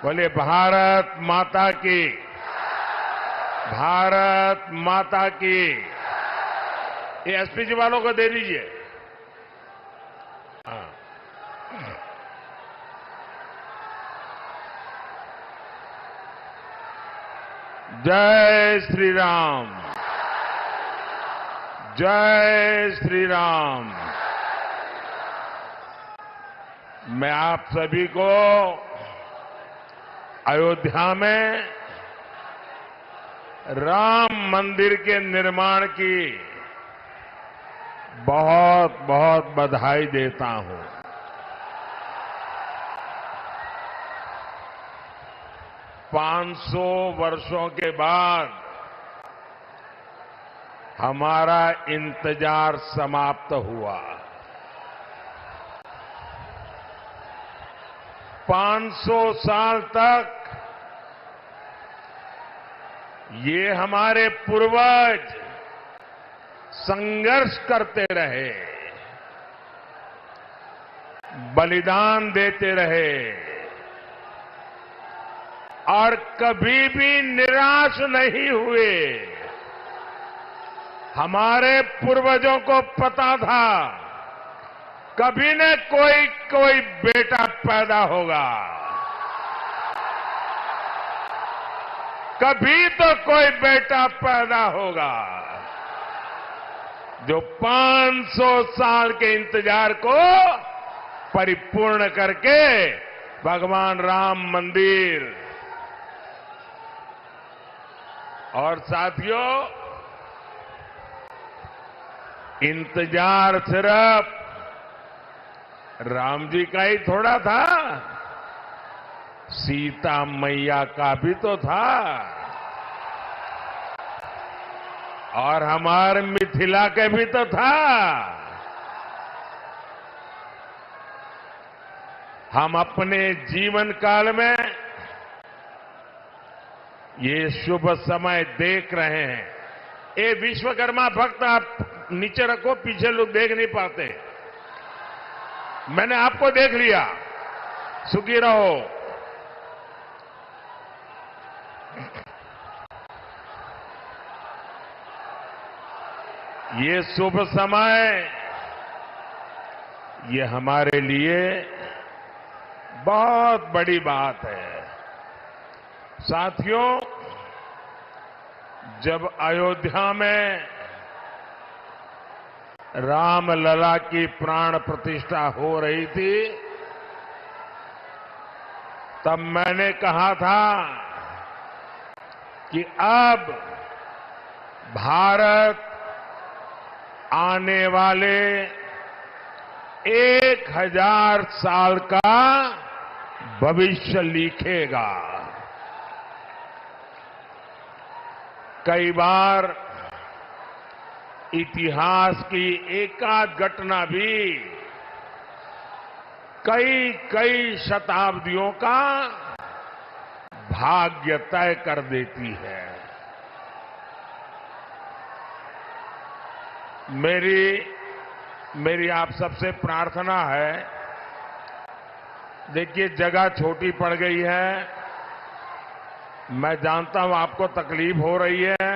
बोले भारत माता की, भारत माता की। ये एसपीजी वालों को दे दीजिए। हाँ। जय श्री राम, जय श्री राम। मैं आप सभी को अयोध्या में राम मंदिर के निर्माण की बहुत बहुत बधाई देता हूं। पांच सौ वर्षों के बाद हमारा इंतजार समाप्त हुआ। 500 साल तक ये हमारे पूर्वज संघर्ष करते रहे, बलिदान देते रहे और कभी भी निराश नहीं हुए। हमारे पूर्वजों को पता था कभी न कोई बेटा पैदा होगा, कभी तो कोई बेटा पैदा होगा जो 500 साल के इंतजार को परिपूर्ण करके भगवान राम मंदिर। और साथियों, इंतजार सिर्फ राम जी का ही थोड़ा था, सीता मैया का भी तो था और हमारे मिथिला के भी तो था। हम अपने जीवन काल में ये शुभ समय देख रहे हैं। ये विश्वकर्मा भक्त आप नीचे रखो, पीछे लोग देख नहीं पाते। मैंने आपको देख लिया, सुखी रहो। ये शुभ समय, ये हमारे लिए बहुत बड़ी बात है। साथियों, जब अयोध्या में रामलला की प्राण प्रतिष्ठा हो रही थी, तब मैंने कहा था कि अब भारत आने वाले 1000 साल का भविष्य लिखेगा। कई बार इतिहास की एकाध घटना भी कई शताब्दियों का भाग्य तय कर देती है। मेरी आप सबसे प्रार्थना है, देखिए जगह छोटी पड़ गई है, मैं जानता हूं आपको तकलीफ हो रही है।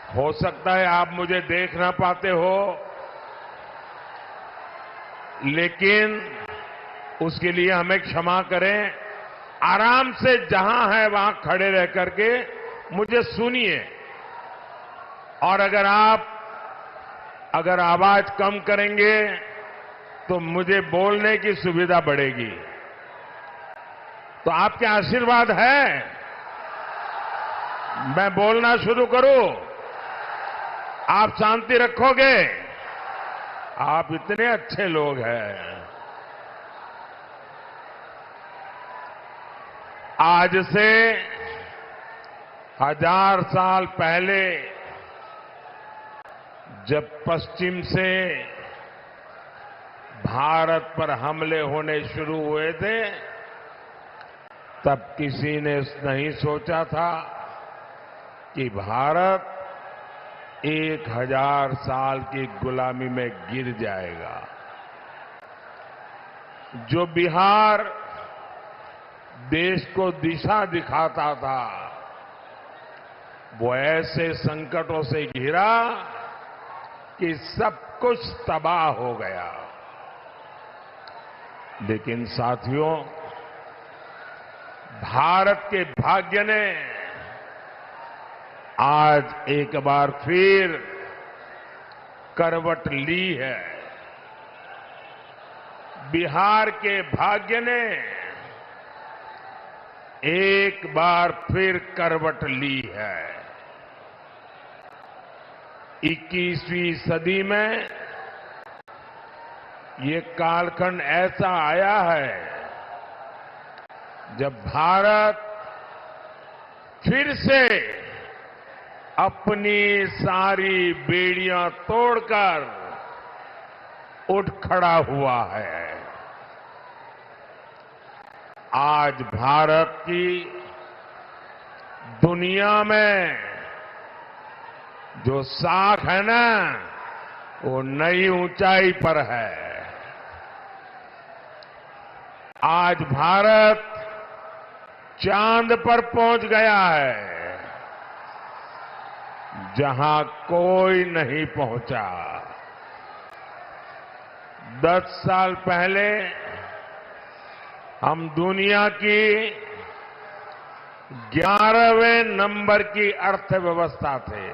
हो सकता है आप मुझे देख ना पाते हो, लेकिन उसके लिए हमें क्षमा करें। आराम से जहां है वहां खड़े रह करके मुझे सुनिए, और अगर आवाज कम करेंगे तो मुझे बोलने की सुविधा बढ़ेगी। तो आपके आशीर्वाद है, मैं बोलना शुरू करूं, आप शांति रखोगे? आप इतने अच्छे लोग हैं। आज से 1000 साल पहले जब पश्चिम से भारत पर हमले होने शुरू हुए थे, तब किसी ने नहीं सोचा था कि भारत 1000 साल की गुलामी में गिर जाएगा। जो बिहार देश को दिशा दिखाता था, वो ऐसे संकटों से घिरा कि सब कुछ तबाह हो गया। लेकिन साथियों, भारत के भाग्य ने आज एक बार फिर करवट ली है। बिहार के भाग्य ने एक बार फिर करवट ली है। 21वीं सदी में ये कालखंड ऐसा आया है जब भारत फिर से अपनी सारी बेड़ियां तोड़कर उठ खड़ा हुआ है। आज भारत की दुनिया में जो साख है ना, वो नई ऊंचाई पर है। आज भारत चांद पर पहुंच गया है, जहां कोई नहीं पहुंचा। 10 साल पहले हम दुनिया की 11वें नंबर की अर्थव्यवस्था थे।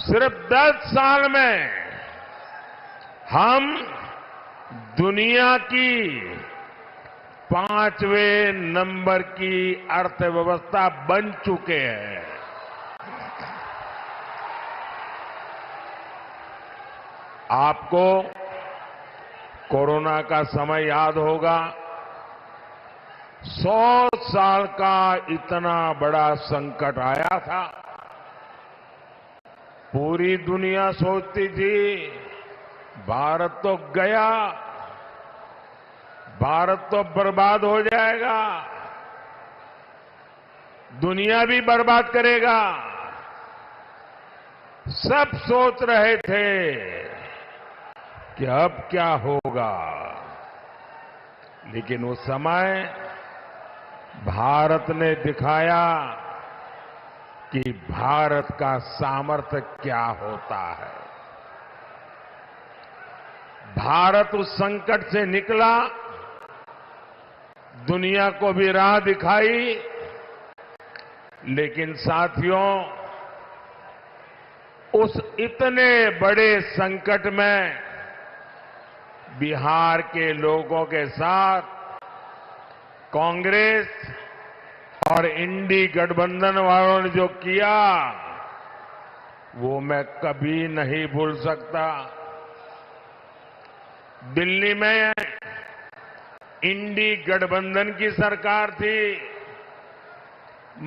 सिर्फ 10 साल में हम दुनिया की 5वें नंबर की अर्थव्यवस्था बन चुके हैं। आपको कोरोना का समय याद होगा। 100 साल का इतना बड़ा संकट आया था। पूरी दुनिया सोचती थी भारत तो गया, भारत तो बर्बाद हो जाएगा, दुनिया भी बर्बाद करेगा। सब सोच रहे थे कि अब क्या होगा। लेकिन उस समय भारत ने दिखाया कि भारत का सामर्थ्य क्या होता है। भारत उस संकट से निकला, दुनिया को भी राह दिखाई। लेकिन साथियों, उस इतने बड़े संकट में बिहार के लोगों के साथ कांग्रेस और इंडी गठबंधन वालों ने जो किया, वो मैं कभी नहीं भूल सकता। दिल्ली में इंडी गठबंधन की सरकार थी,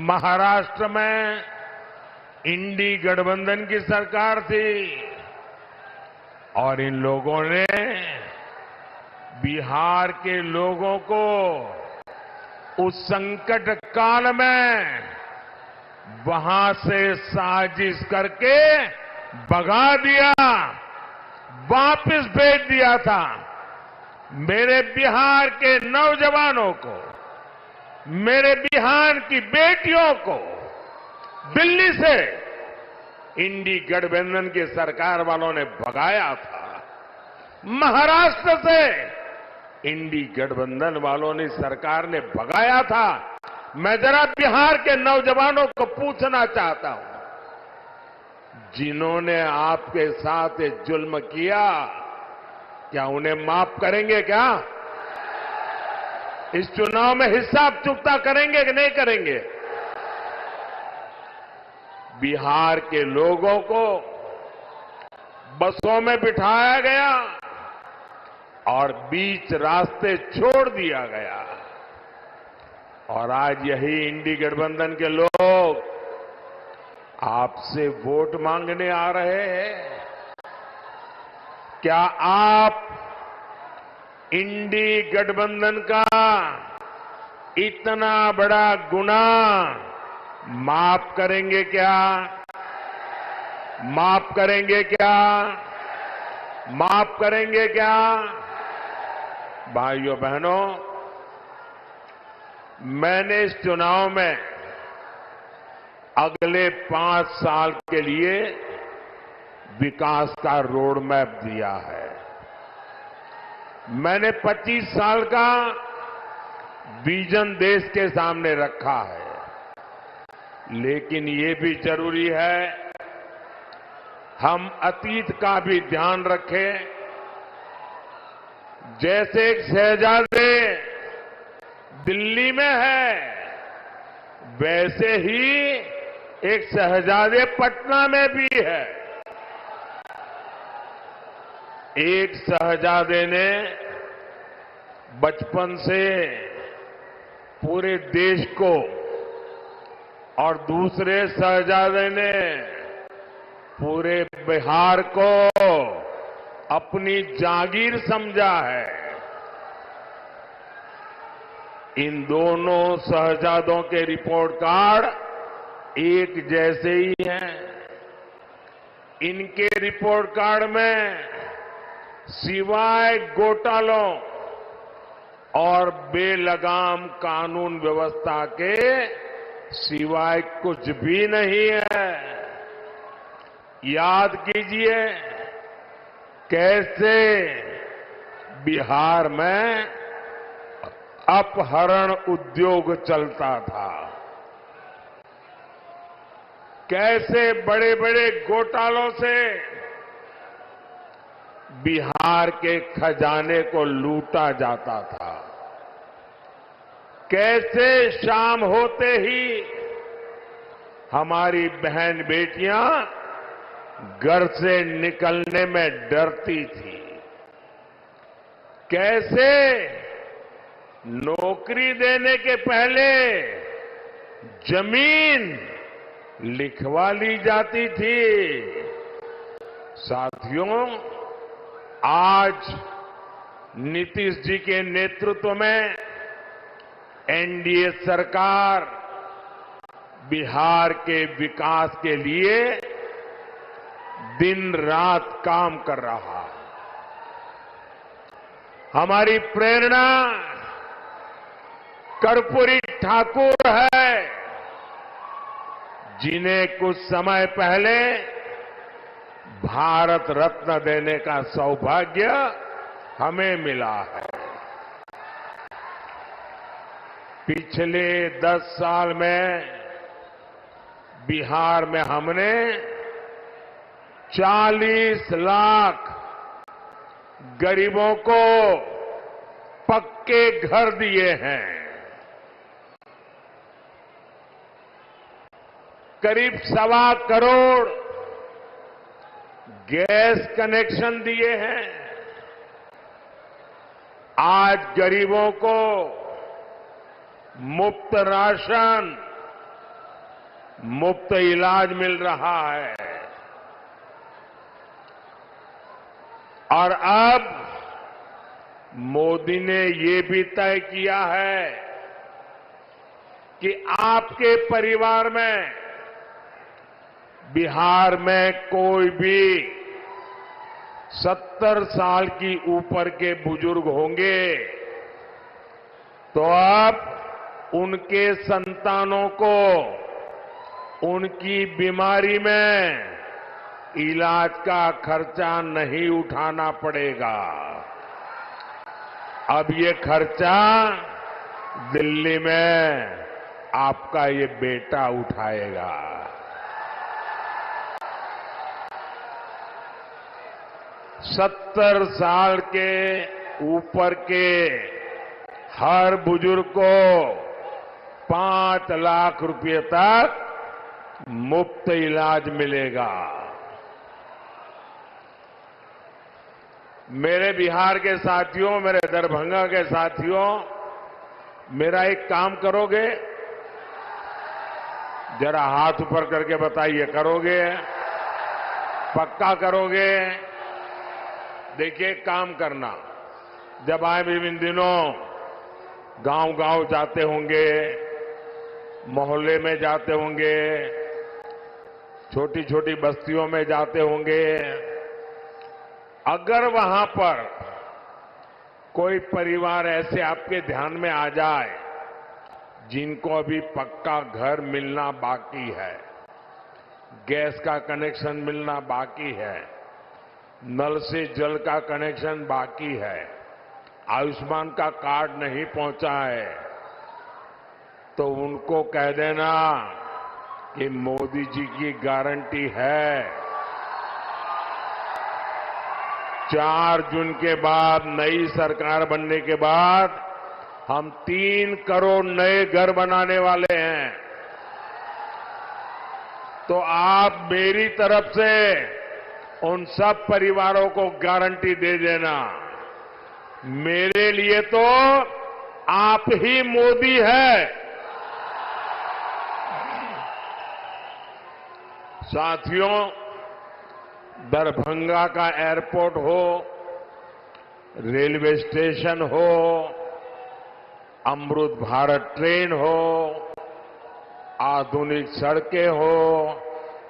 महाराष्ट्र में इंडी गठबंधन की सरकार थी, और इन लोगों ने बिहार के लोगों को उस संकट काल में वहां से साजिश करके भगा दिया, वापस भेज दिया था। मेरे बिहार के नौजवानों को, मेरे बिहार की बेटियों को दिल्ली से इंडी गठबंधन की सरकार वालों ने भगाया था। महाराष्ट्र से इंडी गठबंधन वालों ने, सरकार ने भगाया था। मैं जरा बिहार के नौजवानों को पूछना चाहता हूं, जिन्होंने आपके साथ ये जुल्म किया, क्या उन्हें माफ करेंगे? क्या इस चुनाव में हिसाब चुकता करेंगे कि नहीं करेंगे? बिहार के लोगों को बसों में बिठाया गया और बीच रास्ते छोड़ दिया गया, और आज यही इंडी गठबंधन के लोग आपसे वोट मांगने आ रहे हैं। क्या आप इंडी गठबंधन का इतना बड़ा गुनाह माफ करेंगे? क्या माफ करेंगे? क्या माफ करेंगे? क्या भाइयों बहनों, मैंने इस चुनाव में अगले 5 साल के लिए विकास का रोड मैप दिया है। मैंने 25 साल का विजन देश के सामने रखा है। लेकिन ये भी जरूरी है हम अतीत का भी ध्यान रखें। जैसे एक शहजादे दिल्ली में है, वैसे ही एक शहजादे पटना में भी है। एक शहजादे ने बचपन से पूरे देश को और दूसरे शहजादे ने पूरे बिहार को अपनी जागीर समझा है। इन दोनों शहजादों के रिपोर्ट कार्ड एक जैसे ही हैं। इनके रिपोर्ट कार्ड में सिवाय घोटालों और बेलगाम कानून व्यवस्था के सिवाय कुछ भी नहीं है। याद कीजिए कैसे बिहार में अपहरण उद्योग चलता था, कैसे बड़े बड़े घोटालों से बिहार के खजाने को लूटा जाता था, कैसे शाम होते ही हमारी बहन बेटियां घर से निकलने में डरती थी, कैसे नौकरी देने के पहले जमीन लिखवा ली जाती थी। साथियों, आज नीतीश जी के नेतृत्व में एनडीए सरकार बिहार के विकास के लिए दिन रात काम कर रहा है। हमारी प्रेरणा कर्पूरी ठाकुर है, जिन्हें कुछ समय पहले भारत रत्न देने का सौभाग्य हमें मिला है। पिछले 10 साल में बिहार में हमने 40 लाख गरीबों को पक्के घर दिए हैं, करीब 1.25 करोड़ गैस कनेक्शन दिए हैं। आज गरीबों को मुफ्त राशन, मुफ्त इलाज मिल रहा है। और अब मोदी ने ये भी तय किया है कि आपके परिवार में बिहार में कोई भी 70 साल की ऊपर के बुजुर्ग होंगे तो अब उनके संतानों को उनकी बीमारी में इलाज का खर्चा नहीं उठाना पड़ेगा। अब ये खर्चा दिल्ली में आपका ये बेटा उठाएगा। 70 साल के ऊपर के हर बुजुर्ग को 5 लाख रुपए तक मुफ्त इलाज मिलेगा। मेरे बिहार के साथियों, मेरे दरभंगा के साथियों, मेरा एक काम करोगे? जरा हाथ ऊपर करके बताइए, करोगे? पक्का करोगे? देखिए, काम करना। जब आप इन दिनों गांव-गांव जाते होंगे, मोहल्ले में जाते होंगे, छोटी छोटी बस्तियों में जाते होंगे, अगर वहां पर कोई परिवार ऐसे आपके ध्यान में आ जाए जिनको अभी पक्का घर मिलना बाकी है, गैस का कनेक्शन मिलना बाकी है, नल से जल का कनेक्शन बाकी है, आयुष्मान का कार्ड नहीं पहुंचा है, तो उनको कह देना कि मोदी जी की गारंटी है 4 जून के बाद नई सरकार बनने के बाद हम 3 करोड़ नए घर बनाने वाले हैं। तो आप मेरी तरफ से उन सब परिवारों को गारंटी दे देना, मेरे लिए तो आप ही मोदी है। साथियों, दरभंगा का एयरपोर्ट हो, रेलवे स्टेशन हो, अमृत भारत ट्रेन हो, आधुनिक सड़कें हो,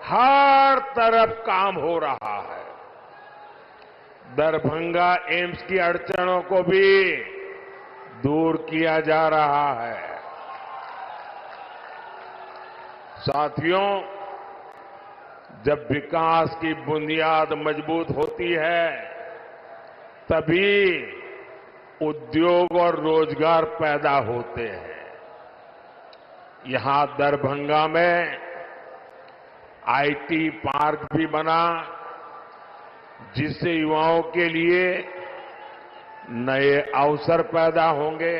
हर तरफ काम हो रहा है। दरभंगा एम्स की अड़चनों को भी दूर किया जा रहा है। साथियों, जब विकास की बुनियाद मजबूत होती है तभी उद्योग और रोजगार पैदा होते हैं। यहां दरभंगा में आईटी पार्क भी बना, जिससे युवाओं के लिए नए अवसर पैदा होंगे।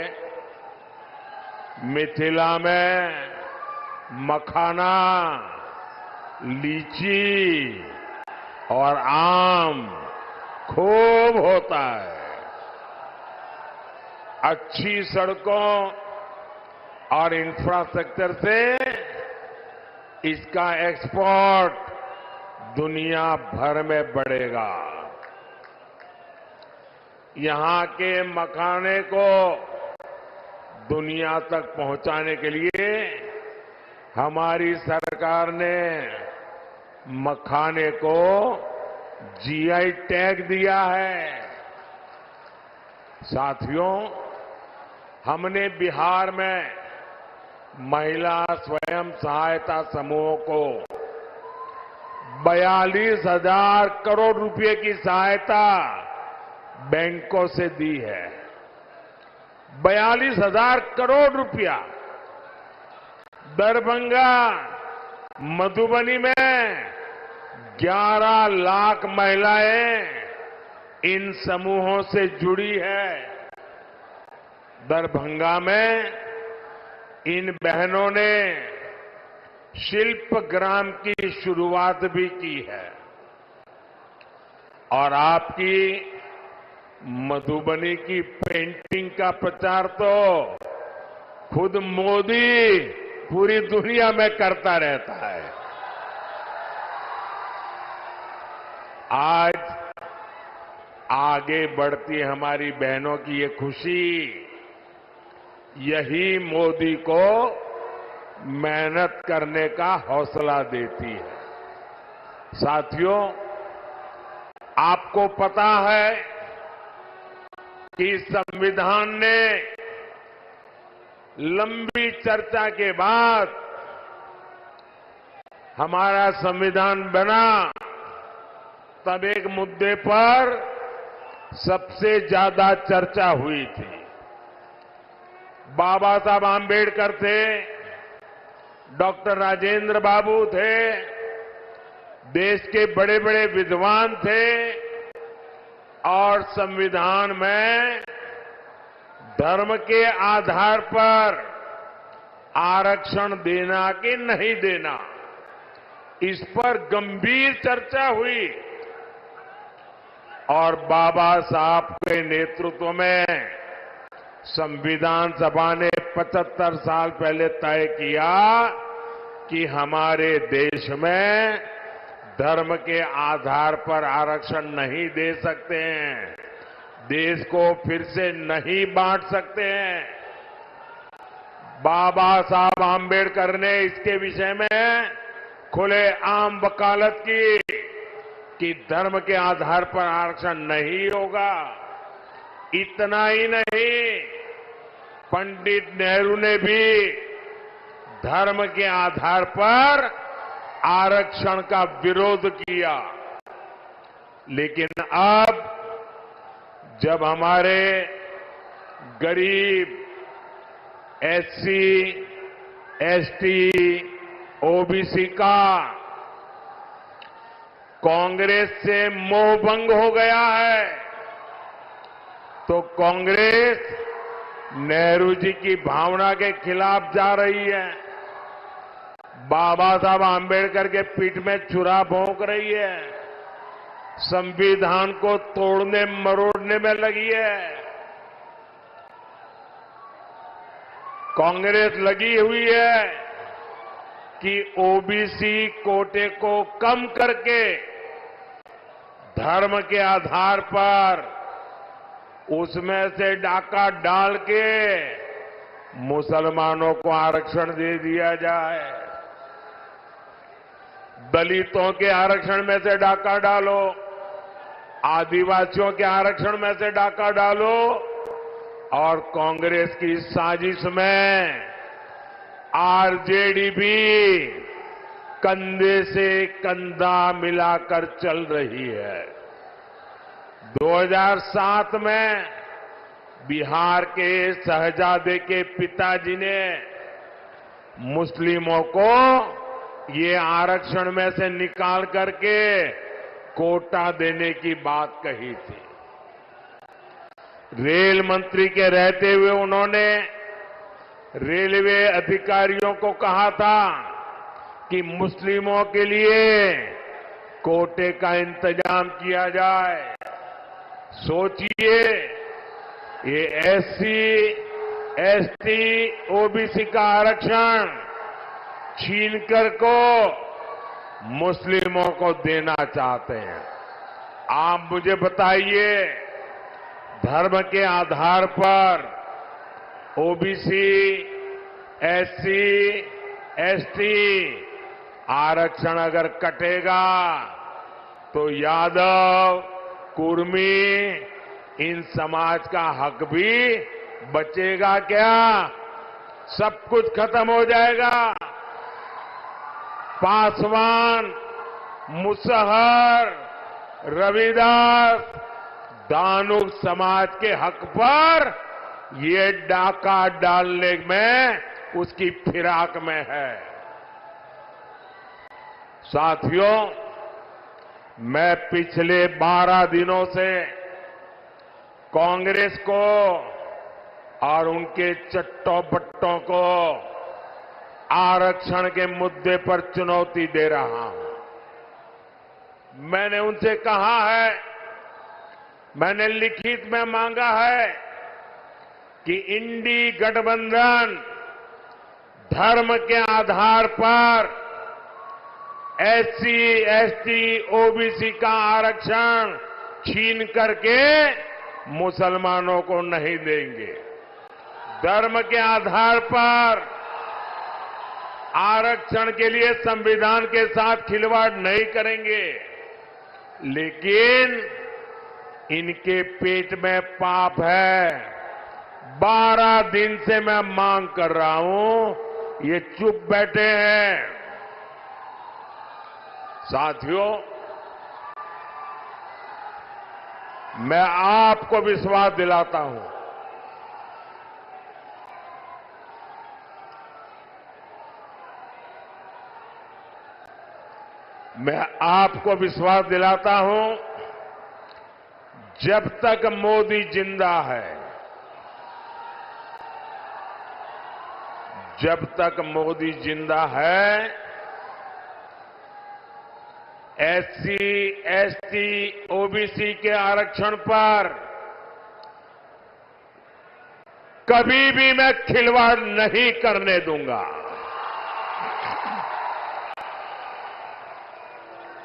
मिथिला में मखाना, लीची और आम खूब होता है। अच्छी सड़कों और इंफ्रास्ट्रक्चर से इसका एक्सपोर्ट दुनिया भर में बढ़ेगा। यहां के मखाने को दुनिया तक पहुंचाने के लिए हमारी सरकार ने मखाने को जीआई टैग दिया है। साथियों, हमने बिहार में महिला स्वयं सहायता समूहों को 42,000 करोड़ रुपए की सहायता बैंकों से दी है। 42,000 करोड़ रुपया। दरभंगा, मधुबनी में 11 लाख महिलाएं इन समूहों से जुड़ी है। दरभंगा में इन बहनों ने शिल्प ग्राम की शुरुआत भी की है। और आपकी मधुबनी की पेंटिंग का प्रचार तो खुद मोदी पूरी दुनिया में करता रहता है। आज आगे बढ़ती हमारी बहनों की ये खुशी यही मोदी को मेहनत करने का हौसला देती है। साथियों, आपको पता है कि संविधान ने लंबी चर्चा के बाद हमारा संविधान बना, तब एक मुद्दे पर सबसे ज्यादा चर्चा हुई थी। बाबा साहब आंबेडकर थे, डॉक्टर राजेंद्र बाबू थे, देश के बड़े बड़े विद्वान थे और संविधान में धर्म के आधार पर आरक्षण देना कि नहीं देना, इस पर गंभीर चर्चा हुई। और बाबा साहब के नेतृत्व में संविधान सभा ने 75 साल पहले तय किया कि हमारे देश में धर्म के आधार पर आरक्षण नहीं दे सकते हैं, देश को फिर से नहीं बांट सकते हैं। बाबा साहब आंबेडकर ने इसके विषय में खुलेआम वकालत की कि धर्म के आधार पर आरक्षण नहीं होगा। इतना ही नहीं, पंडित नेहरू ने भी धर्म के आधार पर आरक्षण का विरोध किया। लेकिन अब जब हमारे गरीब एससी, एसटी, ओबीसी का कांग्रेस से मोहभंग हो गया है, तो कांग्रेस नेहरू जी की भावना के खिलाफ जा रही है, बाबा साहब आंबेडकर के पीठ में छुरा भोंक रही है, संविधान को तोड़ने मरोड़ने में लगी है। कांग्रेस लगी हुई है कि ओबीसी कोटे को कम करके धर्म के आधार पर उसमें से डाका डाल के मुसलमानों को आरक्षण दे दिया जाए। दलितों के आरक्षण में से डाका डालो, आदिवासियों के आरक्षण में से डाका डालो, और कांग्रेस की साजिश में आरजेडी भी कंधे से कंधा मिलाकर चल रही है। 2007 में बिहार के शहजादे के पिताजी ने मुस्लिमों को ये आरक्षण में से निकाल करके कोटा देने की बात कही थी। रेल मंत्री के रहते हुए उन्होंने रेलवे अधिकारियों को कहा था कि मुस्लिमों के लिए कोटे का इंतजाम किया जाए। सोचिए, ये एससी, एसटी, ओबीसी का आरक्षण छीनकर को मुस्लिमों को देना चाहते हैं। आप मुझे बताइए, धर्म के आधार पर ओबीसी, एससी, एसटी आरक्षण अगर कटेगा तो यादव, कुर्मी, इन समाज का हक भी बचेगा क्या? सब कुछ खत्म हो जाएगा। पासवान, मुसहर, रविदास, दानुक समाज के हक पर ये डाका डालने में उसकी फिराक में है। साथियों, मैं पिछले 12 दिनों से कांग्रेस को और उनके चट्टों बट्टों को आरक्षण के मुद्दे पर चुनौती दे रहा हूं। मैंने उनसे कहा है, मैंने लिखित में मांगा है कि इंडी गठबंधन धर्म के आधार पर एससी, एसटी, ओबीसी का आरक्षण छीन करके मुसलमानों को नहीं देंगे। धर्म के आधार पर आरक्षण के लिए संविधान के साथ खिलवाड़ नहीं करेंगे, लेकिन इनके पेट में पाप है। 12 दिन से मैं मांग कर रहा हूं, ये चुप बैठे हैं। साथियों, मैं आपको विश्वास दिलाता हूं, मैं आपको विश्वास दिलाता हूं, जब तक मोदी जिंदा है, जब तक मोदी जिंदा है, एससी, एसटी, ओबीसी के आरक्षण पर कभी भी मैं खिलवाड़ नहीं करने दूंगा।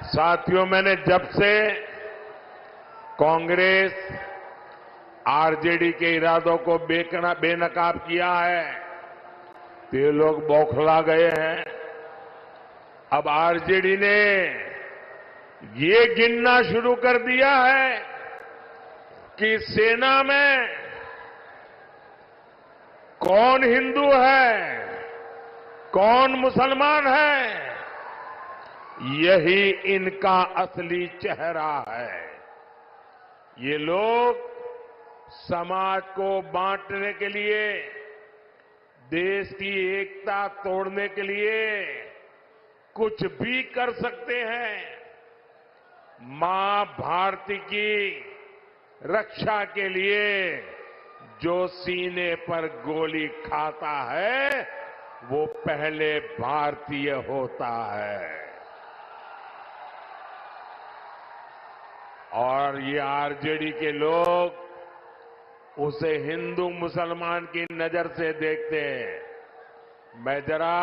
साथियों, मैंने जब से कांग्रेस, आरजेडी के इरादों को बेनकाब किया है, तो ये लोग बौखला गए हैं। अब आरजेडी ने ये गिनना शुरू कर दिया है कि सेना में कौन हिंदू है, कौन मुसलमान है, यही इनका असली चेहरा है। ये लोग समाज को बांटने के लिए, देश की एकता तोड़ने के लिए कुछ भी कर सकते हैं। मां भारती की रक्षा के लिए जो सीने पर गोली खाता है वो पहले भारतीय होता है। और ये आरजेडी के लोग उसे हिंदू मुसलमान की नजर से देखते हैं। मैं जरा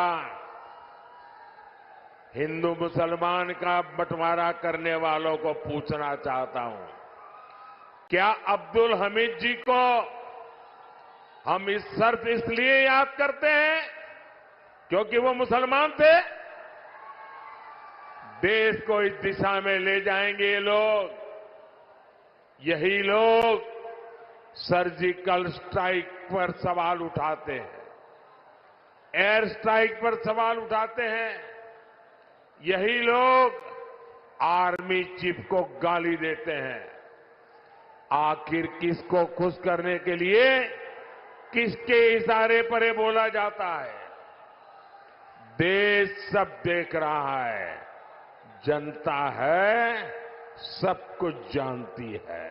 हिंदू मुसलमान का बंटवारा करने वालों को पूछना चाहता हूं, क्या अब्दुल हमीद जी को हम इस शर्त इसलिए याद करते हैं क्योंकि वो मुसलमान थे? देश को इस दिशा में ले जाएंगे ये लोग। यही लोग सर्जिकल स्ट्राइक पर सवाल उठाते हैं, एयर स्ट्राइक पर सवाल उठाते हैं। यही लोग आर्मी चीफ को गाली देते हैं। आखिर किसको खुश करने के लिए किसके इशारे पर ये बोला जाता है? देश सब देख रहा है, जनता है, सब कुछ जानती है।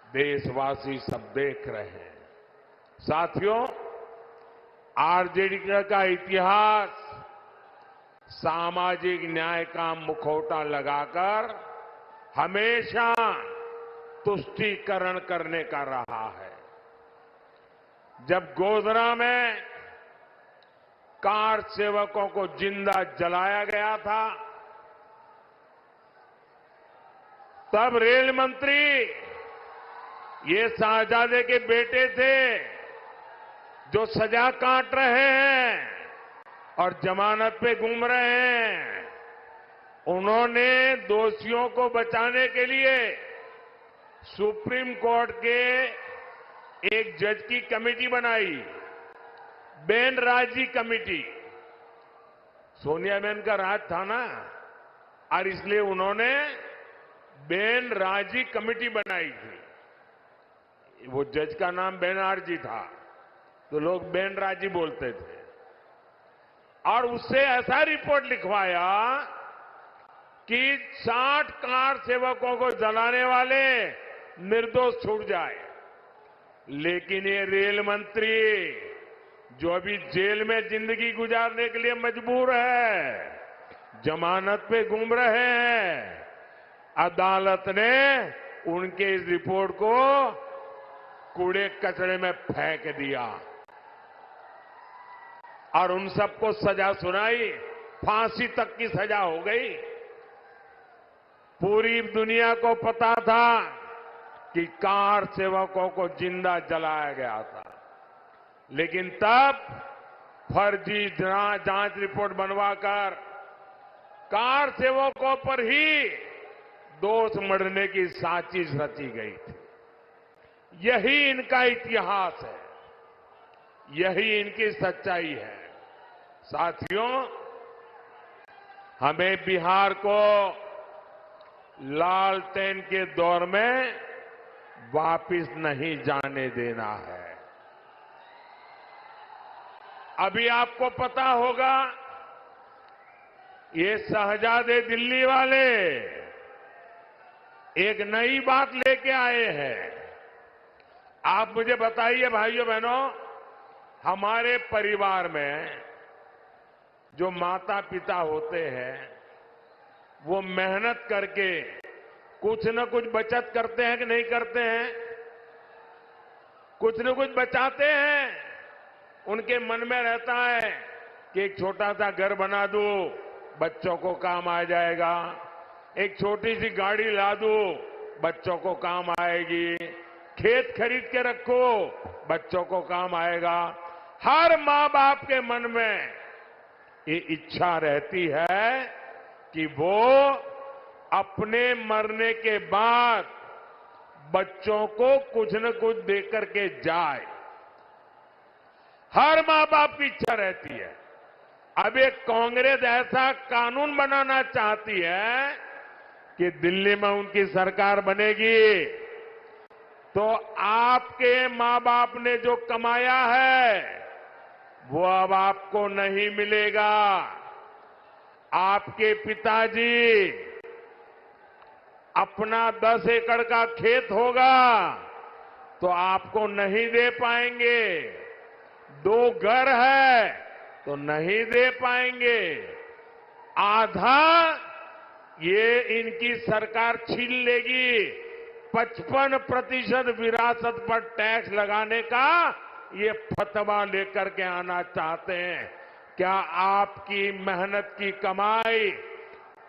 देशवासी सब देख रहे हैं। साथियों, आरजेडी का इतिहास सामाजिक न्याय का मुखौटा लगाकर हमेशा तुष्टीकरण करने का रहा है। जब गोधरा में कार सेवकों को जिंदा जलाया गया था, तब रेल मंत्री ये शाहजादे के बेटे थे जो सजा काट रहे हैं और जमानत पे घूम रहे हैं। उन्होंने दोषियों को बचाने के लिए सुप्रीम कोर्ट के एक जज की कमेटी बनाई, बेन राजी कमेटी। सोनिया बेन का राज था ना, और इसलिए उन्होंने बेन राजी कमेटी बनाई थी। वो जज का नाम बेनर्जी था तो लोग बेन राजी बोलते थे। और उससे ऐसा रिपोर्ट लिखवाया कि 60 कार सेवकों को जलाने वाले निर्दोष छूट जाए। लेकिन ये रेल मंत्री जो अभी जेल में जिंदगी गुजारने के लिए मजबूर है, जमानत पे घूम रहे हैं, अदालत ने उनके इस रिपोर्ट को कूड़े कचरे में फेंक दिया और उन सबको सजा सुनाई। फांसी तक की सजा हो गई। पूरी दुनिया को पता था कि कार सेवकों को जिंदा जलाया गया था, लेकिन तब फर्जी जांच रिपोर्ट बनवाकर कार सेवकों पर ही दोष मढ़ने की साजिश रची गई थी। यही इनका इतिहास है, यही इनकी सच्चाई है। साथियों, हमें बिहार को लालटेन के दौर में वापिस नहीं जाने देना है। अभी आपको पता होगा, ये शहजादे दिल्ली वाले एक नई बात लेके आए हैं। आप मुझे बताइए भाइयों बहनों, हमारे परिवार में जो माता पिता होते हैं वो मेहनत करके कुछ न कुछ बचत करते हैं कि नहीं करते हैं? कुछ न कुछ बचाते हैं। उनके मन में रहता है कि एक छोटा सा घर बना दूं, बच्चों को काम आ जाएगा। एक छोटी सी गाड़ी ला दूं, बच्चों को काम आएगी। खेत खरीद के रखो, बच्चों को काम आएगा। हर मां बाप के मन में ये इच्छा रहती है कि वो अपने मरने के बाद बच्चों को कुछ न कुछ देकर के जाए। हर मां बाप की इच्छा रहती है। अब एक कांग्रेस ऐसा कानून बनाना चाहती है कि दिल्ली में उनकी सरकार बनेगी तो आपके मां बाप ने जो कमाया है वो अब आपको नहीं मिलेगा। आपके पिताजी अपना 10 एकड़ का खेत होगा तो आपको नहीं दे पाएंगे। 2 घर है तो नहीं दे पाएंगे। आधा ये इनकी सरकार छीन लेगी। 55% विरासत पर टैक्स लगाने का ये फतवा लेकर के आना चाहते हैं। क्या आपकी मेहनत की कमाई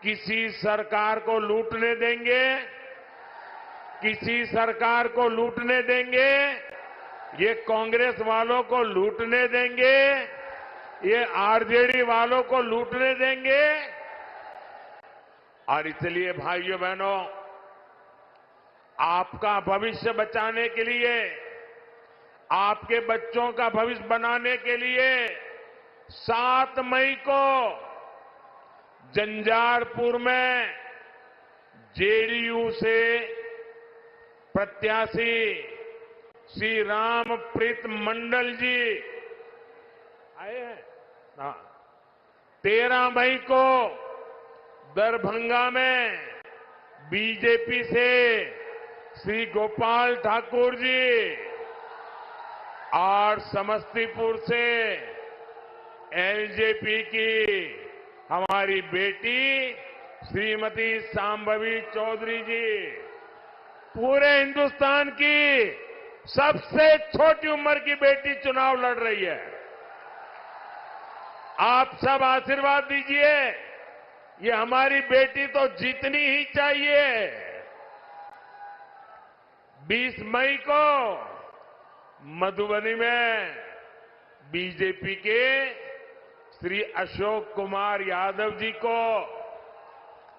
किसी सरकार को लूटने देंगे? किसी सरकार को लूटने देंगे? ये कांग्रेस वालों को लूटने देंगे? ये आरजेडी वालों को लूटने देंगे? और इसलिए भाइयों बहनों, आपका भविष्य बचाने के लिए, आपके बच्चों का भविष्य बनाने के लिए 7 मई को झंझारपुर में जेडीयू से प्रत्याशी श्री रामप्रीत मंडल जी आए हैं। 13 मई को दरभंगा में बीजेपी से श्री गोपाल ठाकुर जी और समस्तीपुर से एलजेपी की हमारी बेटी श्रीमती सांभवी चौधरी जी, पूरे हिंदुस्तान की सबसे छोटी उम्र की बेटी चुनाव लड़ रही है। आप सब आशीर्वाद दीजिए। ये हमारी बेटी तो जीतनी ही चाहिए। 20 मई को मधुबनी में बीजेपी के श्री अशोक कुमार यादव जी को,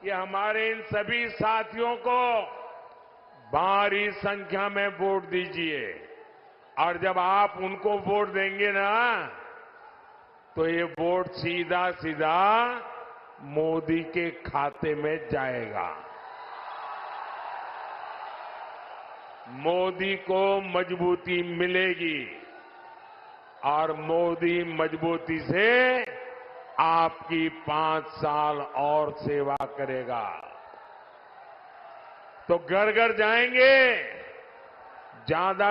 ये हमारे इन सभी साथियों को भारी संख्या में वोट दीजिए। और जब आप उनको वोट देंगे ना तो ये वोट सीधा सीधा मोदी के खाते में जाएगा। मोदी को मजबूती मिलेगी और मोदी मजबूती से आपकी 5 साल और सेवा करेगा। तो घर घर जाएंगे, ज्यादा